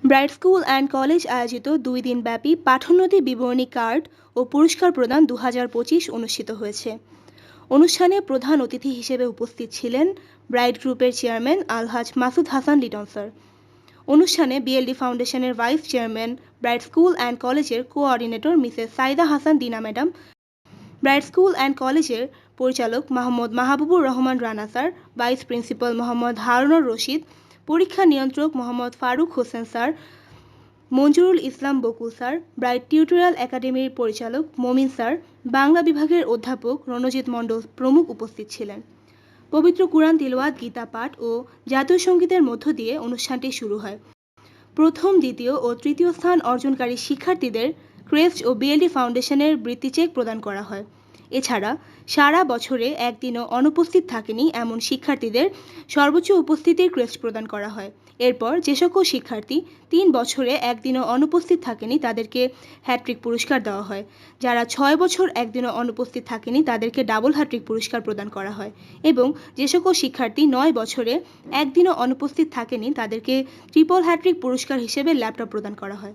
Bright school and college আয়োজিত 2 দিনব্যাপী পাঠোন্নতি বিবরণী কার্ড ও পুরস্কার প্রদান 2025 অনুষ্ঠিত হয়েছে। অনুষ্ঠানে প্রধান অতিথি হিসেবে উপস্থিত ছিলেন ব্রাইট গ্রুপের চেয়ারম্যান আলহাজ মাসুদ হাসান লিটন স্যার। অনুষ্ঠানে বিএলডি ফাউন্ডেশনের vice chairman, bright school and কলেজের কোঅর্ডিনেটর মিসেস সাইদা হাসান দিনা ম্যাডাম, ব্রাইট স্কুল অ্যান্ড কলেজের পরিচালক Mohammad Mahbubur Rahman Rana sir, vice principal Mohammad Harunur Rashid, পরীক্ষা নিয়ন্ত্রক মোহাম্মদ ফারুক হোসেন স্যার, মঞ্জুরুল ইসলাম বকুল স্যার, ব্রাইট টিউটোরিয়াল একাডেমির পরিচালক মমিন স্যার, বাংলা বিভাগের অধ্যাপক রণজিৎ মণ্ডল প্রমুখ উপস্থিত ছিলেন। পবিত্র কুরআন তিলাওয়াত, গীতা পাঠ ও জাতীয় সঙ্গীতের মধ্য দিয়ে অনুষ্ঠানটি শুরু হয়। প্রথম, দ্বিতীয় ও তৃতীয় স্থান অর্জনকারী শিক্ষার্থীদের ক্রেস্ট ও বিএলডি ফাউন্ডেশনের বৃত্তি চেক প্রদান করা হয়। এছাড়া সারা বছরে একদিনও অনুপস্থিত থাকেনি এমন শিক্ষার্থীদের সর্বোচ্চ উপস্থিতির ক্রেস্ট প্রদান করা হয়। এরপর যে সকল শিক্ষার্থী 3 বছরে একদিনও অনুপস্থিত থাকেনি তাদেরকে হ্যাট্রিক পুরস্কার দেওয়া হয়। যারা 6 বছর একদিনও অনুপস্থিত থাকেনি তাদেরকে ডাবল হ্যাট্রিক পুরস্কার প্রদান করা হয়। এবং যে সকল শিক্ষার্থী 9 বছরে একদিনও অনুপস্থিত থাকেনি তাদেরকে ট্রিপল হ্যাট্রিক পুরস্কার হিসেবে ল্যাপটপ প্রদান করা হয়।